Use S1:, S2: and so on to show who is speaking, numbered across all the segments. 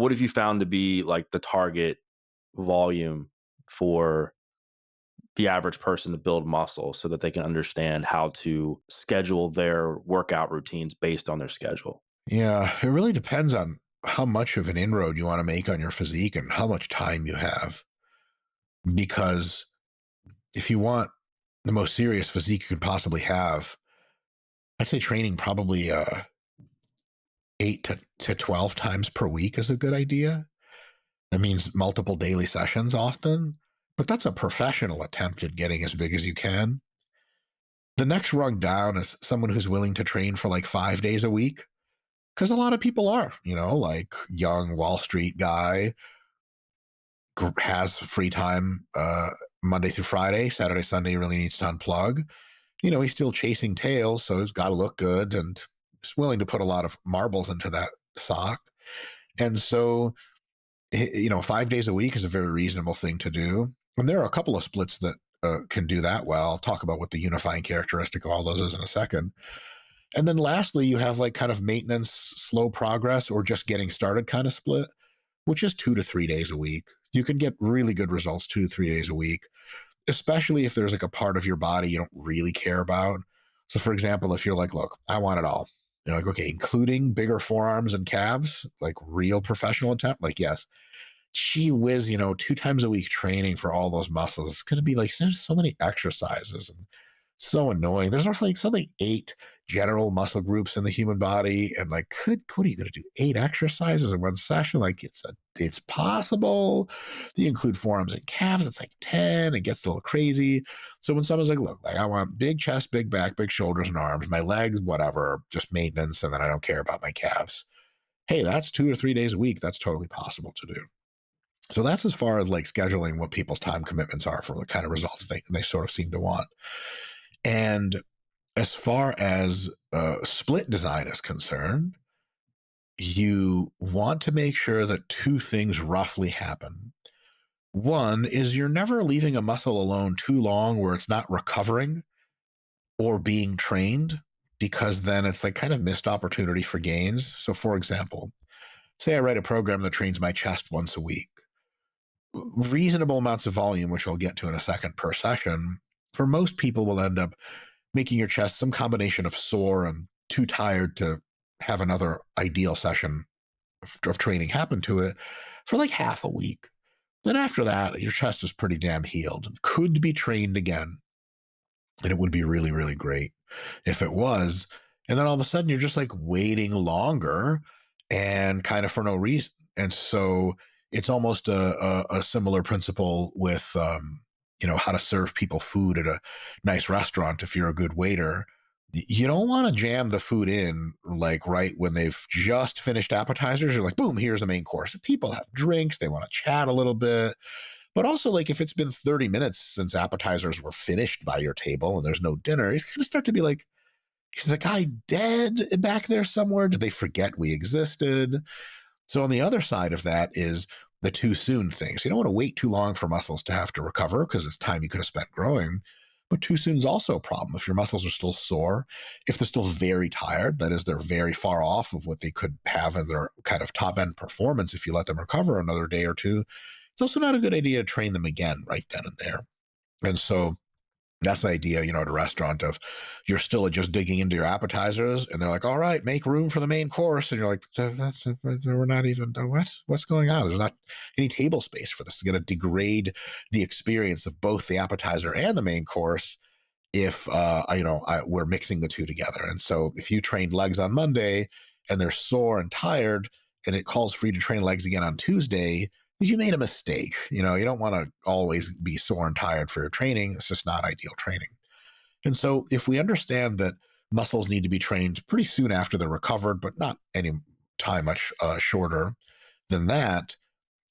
S1: what have you found to be like the target volume for the average person to build muscle so that they can understand how to schedule their workout routines based on their schedule?
S2: Yeah, it really depends on how much of an inroad you want to make on your physique and how much time you have. Because if you want the most serious physique you could possibly have, I'd say training probably 8 to 12 times per week is a good idea. That means multiple daily sessions often, but that's a professional attempt at getting as big as you can. The next rung down is someone who's willing to train for like 5 days a week, because a lot of people are, like young Wall Street guy has free time Monday through Friday. Saturday, Sunday, he really needs to unplug. He's still chasing tails, so he's got to look good and he's willing to put a lot of marbles into that sock. And so, 5 days a week is a very reasonable thing to do. And there are a couple of splits that can do that well. I'll talk about what the unifying characteristic of all those is in a second. And then lastly, you have like kind of maintenance, slow progress, or just getting started kind of split, which is 2 to 3 days a week. You can get really good results 2 to 3 days a week, especially if there's like a part of your body you don't really care about. So, for example, if you're like, look, I want it all, you're like, okay, including bigger forearms and calves, like real professional attempt, like, yes, gee whiz, 2 times a week training for all those muscles. It's going to be like there's so many exercises and so annoying. There's like something 8 general muscle groups in the human body, and like, what are you going to do? 8 exercises in one session? Like, it's possible. You include forearms and calves, it's like 10. It gets a little crazy. So when someone's like, I want big chest, big back, big shoulders and arms, my legs, whatever, just maintenance, and then I don't care about my calves. Hey, that's 2 or 3 days a week. That's totally possible to do. So that's as far as like scheduling what people's time commitments are for the kind of results they sort of seem to want. And as far as split design is concerned, you want to make sure that two things roughly happen. One is you're never leaving a muscle alone too long where it's not recovering or being trained, because then it's like kind of missed opportunity for gains. So, for example, say I write a program that trains my chest once a week, reasonable amounts of volume, which I'll get to in a second per session, for most people will end up making your chest some combination of sore and too tired to have another ideal session of training happen to it for like half a week. Then after that, your chest is pretty damn healed and could be trained again. And it would be really, really great if it was. And then all of a sudden, you're just like waiting longer and kind of for no reason. And so it's almost a similar principle with, how to serve people food at a nice restaurant. If you're a good waiter, you don't want to jam the food in like right when they've just finished appetizers. You're like, boom, here's the main course. People have drinks. They want to chat a little bit. But also, like, if it's been 30 minutes since appetizers were finished by your table and there's no dinner, you kind of start to be like, is the guy dead back there somewhere? Did they forget we existed? So on the other side of that is the too soon thing. So you don't want to wait too long for muscles to have to recover because it's time you could have spent growing. But too soon is also a problem. If your muscles are still sore, if they're still very tired, that is, they're very far off of what they could have as their kind of top end performance if you let them recover another day or two, it's also not a good idea to train them again right then and there. And so that's the idea, at a restaurant of you're still just digging into your appetizers and they're like, all right, make room for the main course. And you're like, we're not even, what's going on? There's not any table space for this. It's going to degrade the experience of both the appetizer and the main course if, we're mixing the two together. And so if you trained legs on Monday and they're sore and tired and it calls for you to train legs again on Tuesday, you made a mistake. You don't want to always be sore and tired for your training. It's just not ideal training. And so if we understand that muscles need to be trained pretty soon after they're recovered, but not any time much shorter than that,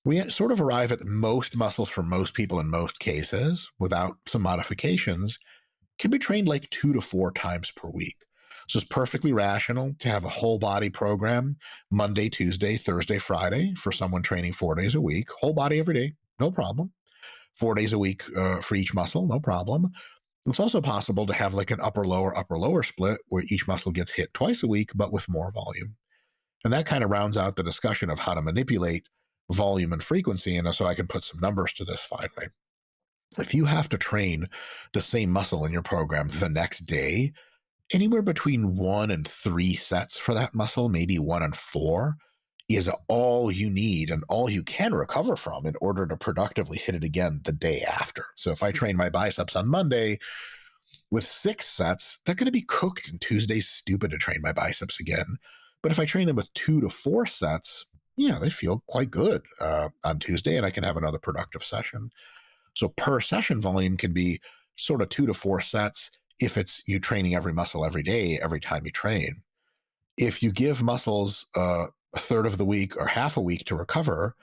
S2: we sort of arrive at most muscles for most people in most cases without some modifications can be trained like 2 to 4 times per week. So it's perfectly rational to have a whole body program Monday, Tuesday, Thursday, Friday for someone training 4 days a week, whole body every day, no problem. 4 days a week for each muscle, no problem. It's also possible to have like an upper lower split where each muscle gets hit twice a week, but with more volume. And that kind of rounds out the discussion of how to manipulate volume and frequency. And so I can put some numbers to this finally. If you have to train the same muscle in your program the next day, anywhere between 1 and 3 sets for that muscle, maybe 1 and 4, is all you need and all you can recover from in order to productively hit it again the day after. So if I train my biceps on Monday with 6 sets, they're going to be cooked, and Tuesday's stupid to train my biceps again. But if I train them with 2 to 4 sets, yeah, they feel quite good on Tuesday, and I can have another productive session. So per session volume can be sort of 2 to 4 sets if it's you training every muscle every day, every time you train. If you give muscles a third of the week or half a week to recover,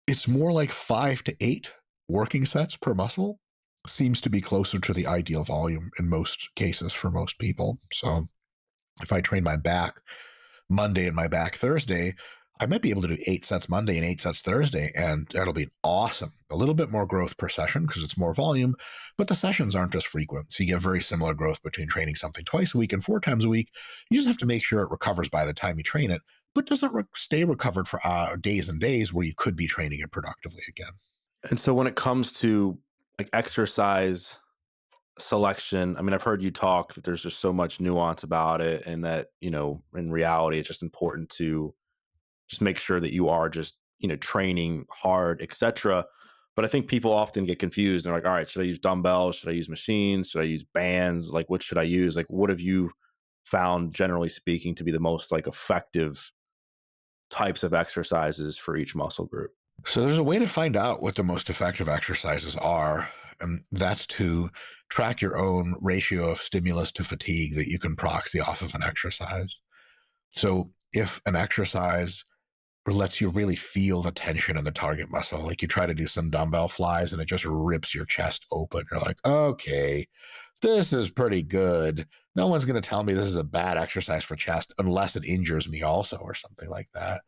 S2: it's more like 5 to 8 working sets per muscle. Seems to be closer to the ideal volume in most cases for most people. So if I train my back Monday and my back Thursday, I might be able to do 8 sets Monday and 8 sets Thursday, and that'll be awesome. A little bit more growth per session because it's more volume, but the sessions aren't as frequent. So you get very similar growth between training something twice a week and 4 times a week. You just have to make sure it recovers by the time you train it, but doesn't stay recovered for days and days where you could be training it productively again.
S1: And so when it comes to like exercise selection, I mean, I've heard you talk that there's just so much nuance about it, and that, in reality, it's just important to just make sure that you are just, training hard, etc. But I think people often get confused. They're like, all right, should I use dumbbells? Should I use machines? Should I use bands? Like, what should I use? Like, what have you found, generally speaking, to be the most like effective types of exercises for each muscle group?
S2: So there's a way to find out what the most effective exercises are, and that's to track your own ratio of stimulus to fatigue that you can proxy off of an exercise. So if an exercise lets you really feel the tension in the target muscle, like you try to do some dumbbell flies and it just rips your chest open, you're like, okay, this is pretty good. No one's going to tell me this is a bad exercise for chest unless it injures me also or something like that.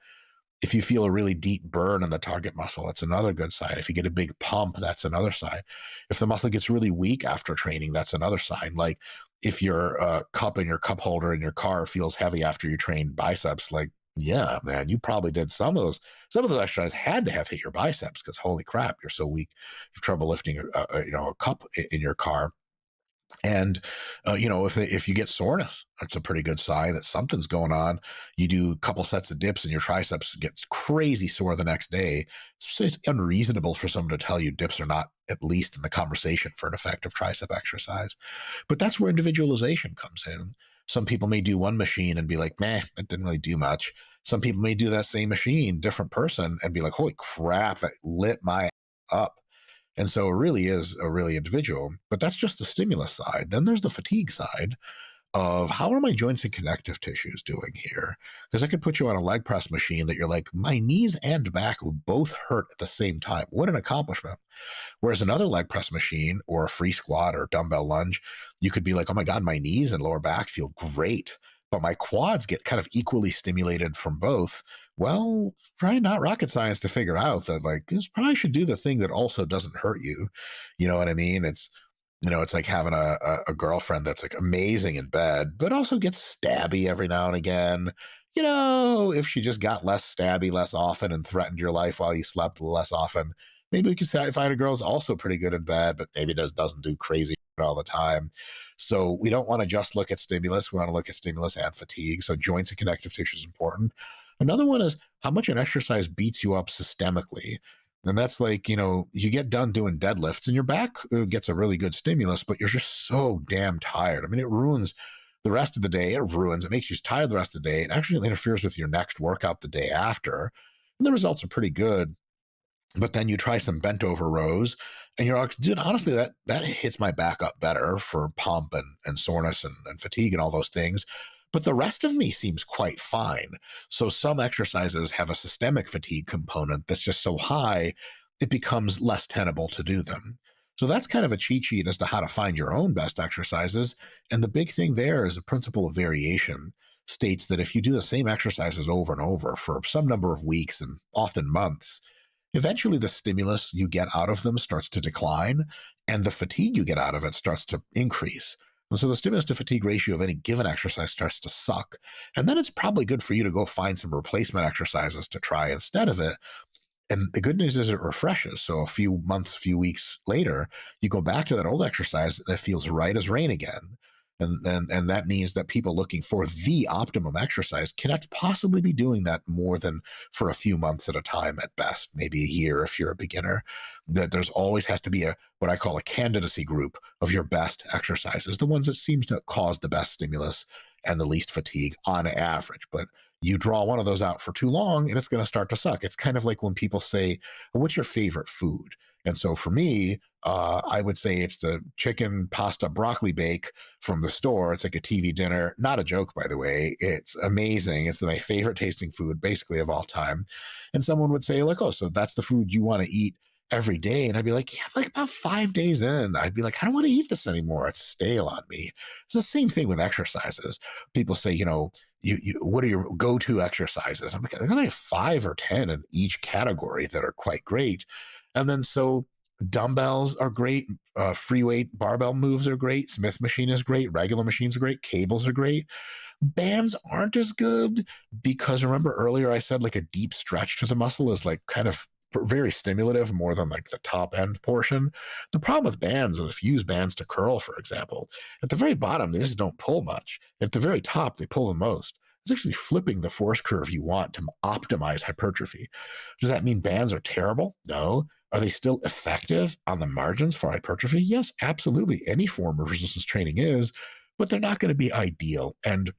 S2: If you feel a really deep burn in the target muscle, that's another good sign. If you get a big pump, that's another sign. If the muscle gets really weak after training, that's another sign. Like if your cup and your cup holder in your car feels heavy after you trained biceps, like, yeah, man, you probably did some of those exercises had to have hit your biceps because holy crap, you're so weak. You have trouble lifting a cup in your car. And if you get soreness, that's a pretty good sign that something's going on. You do a couple sets of dips, and your triceps get crazy sore the next day. It's unreasonable for someone to tell you dips are not at least in the conversation for an effective tricep exercise. But that's where individualization comes in. Some people may do one machine and be like, "Meh, it didn't really do much." Some people may do that same machine, different person, and be like, "Holy crap, that lit my up." And so it really is a really individual, but that's just the stimulus side. Then there's the fatigue side of how are my joints and connective tissues doing here? Because I could put you on a leg press machine that you're like, my knees and back would both hurt at the same time. What an accomplishment. Whereas another leg press machine or a free squat or dumbbell lunge, you could be like, oh my God, my knees and lower back feel great, but my quads get kind of equally stimulated from both. Well, probably not rocket science to figure out that like this probably should do the thing that also doesn't hurt you. You know what I mean? It's like having a girlfriend that's like amazing in bed, but also gets stabby every now and again. If she just got less stabby less often and threatened your life while you slept less often, maybe we could find a girl who's also pretty good in bed, but maybe doesn't do crazy all the time. So we don't want to just look at stimulus. We want to look at stimulus and fatigue. So joints and connective tissue is important. Another one is how much an exercise beats you up systemically. And that's like, you get done doing deadlifts and your back gets a really good stimulus, but you're just so damn tired. I mean, it ruins the rest of the day. It makes you tired the rest of the day. It actually interferes with your next workout the day after. And the results are pretty good. But then you try some bent over rows and you're like, dude, honestly, that hits my back up better for pump and soreness and fatigue and all those things. But the rest of me seems quite fine. So some exercises have a systemic fatigue component that's just so high, it becomes less tenable to do them. So that's kind of a cheat sheet as to how to find your own best exercises. And the big thing there is a principle of variation states that if you do the same exercises over and over for some number of weeks and often months, eventually the stimulus you get out of them starts to decline and the fatigue you get out of it starts to increase. And so the stimulus to fatigue ratio of any given exercise starts to suck. And then it's probably good for you to go find some replacement exercises to try instead of it. And the good news is it refreshes. So a few months, few weeks later, you go back to that old exercise and it feels right as rain again. And that means that people looking for the optimum exercise cannot possibly be doing that more than for a few months at a time at best, maybe a year if you're a beginner. That there's always has to be a what I call a candidacy group of your best exercises, the ones that seems to cause the best stimulus and the least fatigue on average. But you draw one of those out for too long and it's going to start to suck. It's kind of like when people say, well, what's your favorite food? And so for me, I would say it's the chicken pasta broccoli bake from the store. It's like a TV dinner. Not a joke, by the way. It's amazing. It's my favorite tasting food, basically, of all time. And someone would say, like, oh, so that's the food you want to eat every day. And I'd be like, yeah, like about 5 days in, I'd be like, I don't want to eat this anymore. It's stale on me. It's the same thing with exercises. People say, what are your go-to exercises? I'm like, I only have 5 or 10 in each category that are quite great. And then so dumbbells are great, free weight barbell moves are great, Smith machine is great, regular machines are great, cables are great. Bands aren't as good because remember earlier I said like a deep stretch to the muscle is like kind of very stimulative more than like the top end portion. The problem with bands is if you use bands to curl, for example, at the very bottom, they just don't pull much. At the very top, they pull the most. It's actually flipping the force curve you want to optimize hypertrophy. Does that mean bands are terrible? No. Are they still effective on the margins for hypertrophy? Yes, absolutely. Any form of resistance training is, but they're not going to be ideal. And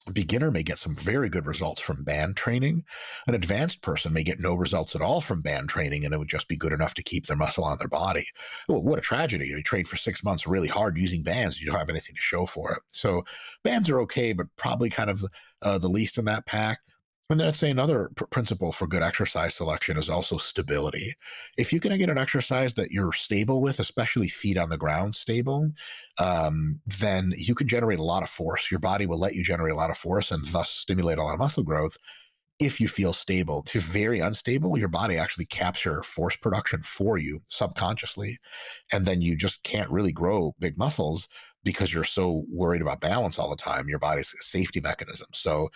S2: a beginner may get some very good results from band training. An advanced person may get no results at all from band training, and it would just be good enough to keep their muscle on their body. Well, what a tragedy. You train for 6 months really hard using bands. You don't have anything to show for it. So bands are okay, but probably kind of the least in that pack. And then I'd say another principle for good exercise selection is also stability. If you can get an exercise that you're stable with, especially feet on the ground stable, then you can generate a lot of force. Your body will let you generate a lot of force and thus stimulate a lot of muscle growth if you feel stable. If you're very unstable, your body actually captures force production for you subconsciously. And then you just can't really grow big muscles because you're so worried about balance all the time. Your body's a safety mechanism. So,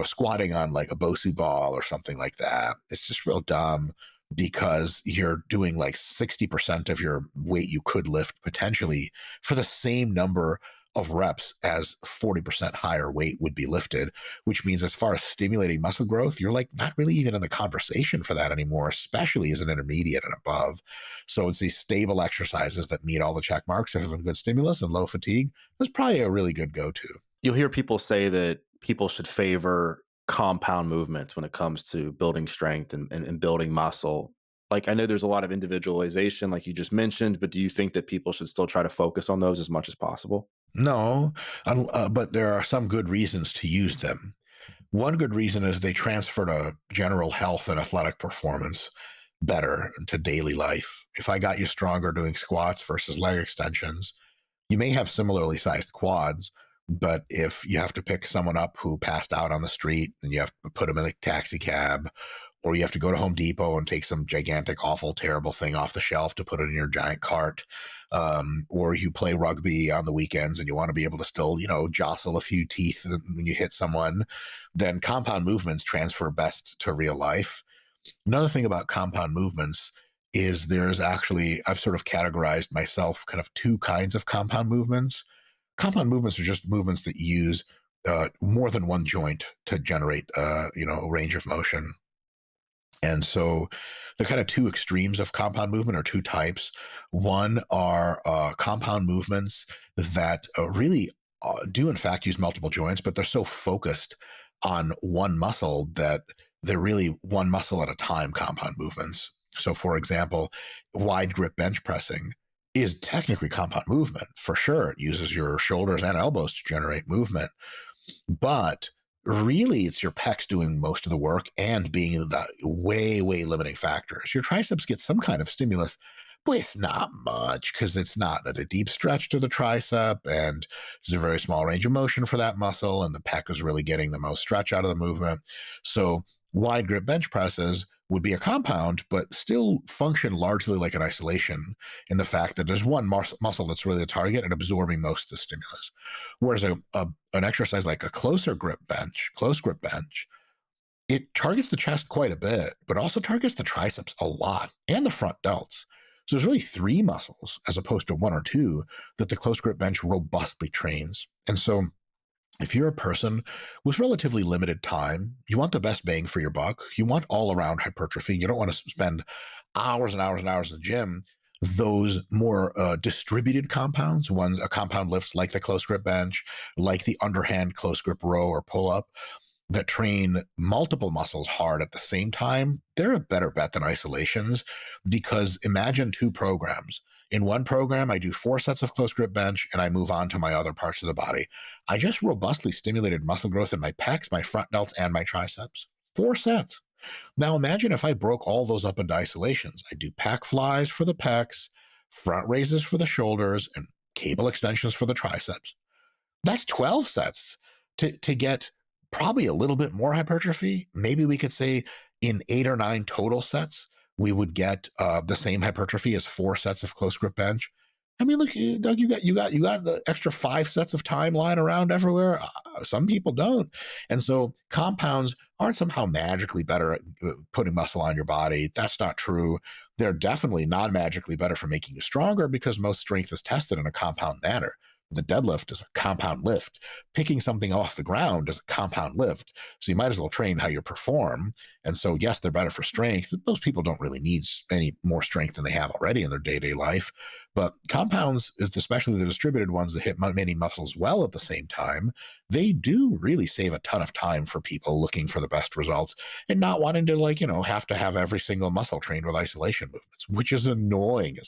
S2: squatting on like a Bosu ball or something like that, it's just real dumb because you're doing like 60% of your weight you could lift potentially for the same number of reps as 40% higher weight would be lifted, which means as far as stimulating muscle growth, you're like not really even in the conversation for that anymore, especially as an intermediate and above. So it's these stable exercises that meet all the check marks of a good stimulus and low fatigue. That's probably a really good go-to.
S1: You'll hear people say that people should favor compound movements when it comes to building strength and building muscle. Like, I know there's a lot of individualization, like you just mentioned, but do you think that people should still try to focus on those as much as possible?
S2: No, but there are some good reasons to use them. One good reason is they transfer to general health and athletic performance better to daily life. If I got you stronger doing squats versus leg extensions, you may have similarly sized quads, but if you have to pick someone up who passed out on the street and you have to put them in a taxi cab, or you have to go to Home Depot and take some gigantic, awful, terrible thing off the shelf to put it in your giant cart, or you play rugby on the weekends and you want to be able to still, jostle a few teeth when you hit someone, then compound movements transfer best to real life. Another thing about compound movements is there's actually, I've sort of categorized myself kind of two kinds of compound movements. Compound movements are just movements that use more than one joint to generate, a range of motion. And so the kind of two extremes of compound movement are two types. One are compound movements that really do, in fact, use multiple joints, but they're so focused on one muscle that they're really one muscle at a time compound movements. So, for example, wide grip bench pressing is technically compound movement for sure. It uses your shoulders and elbows to generate movement, but really it's your pecs doing most of the work and being the way, way limiting factors. Your triceps get some kind of stimulus, but it's not much because it's not at a deep stretch to the tricep and there's a very small range of motion for that muscle. And the pec is really getting the most stretch out of the movement. So Wide grip bench presses would be a compound, but still function largely like an isolation in the fact that there's one muscle that's really the target and absorbing most of the stimulus. Whereas an exercise like a close grip bench, it targets the chest quite a bit, but also targets the triceps a lot and the front delts. So there's really three muscles as opposed to one or two that the close grip bench robustly trains. And so if you're a person with relatively limited time, you want the best bang for your buck. You want all around hypertrophy. You don't want to spend hours and hours and hours in the gym. Those more distributed compounds, ones a compound lifts like the close grip bench, like the underhand close grip row or pull up, that train multiple muscles hard at the same time, they're a better bet than isolations because imagine two programs. In one program, I do 4 sets of close grip bench and I move on to my other parts of the body. I just robustly stimulated muscle growth in my pecs, my front delts, and my triceps. 4 sets. Now imagine if I broke all those up into isolations. I do pack flies for the pecs, front raises for the shoulders, and cable extensions for the triceps. That's 12 sets to get probably a little bit more hypertrophy. Maybe we could say in 8 or 9 total sets, we would get the same hypertrophy as 4 sets of close grip bench. I mean, look, Doug, you got the extra 5 sets of time lying around everywhere. Some people don't, and so compounds aren't somehow magically better at putting muscle on your body. That's not true. They're definitely not magically better for making you stronger because most strength is tested in a compound manner. The deadlift is a compound lift. Picking something off the ground is a compound lift. So you might as well train how you perform. And so, yes, they're better for strength. Those people don't really need any more strength than they have already in their day to day life. But compounds, especially the distributed ones that hit many muscles well at the same time, they do really save a ton of time for people looking for the best results and not wanting to, have to have every single muscle trained with isolation movements, which is annoying as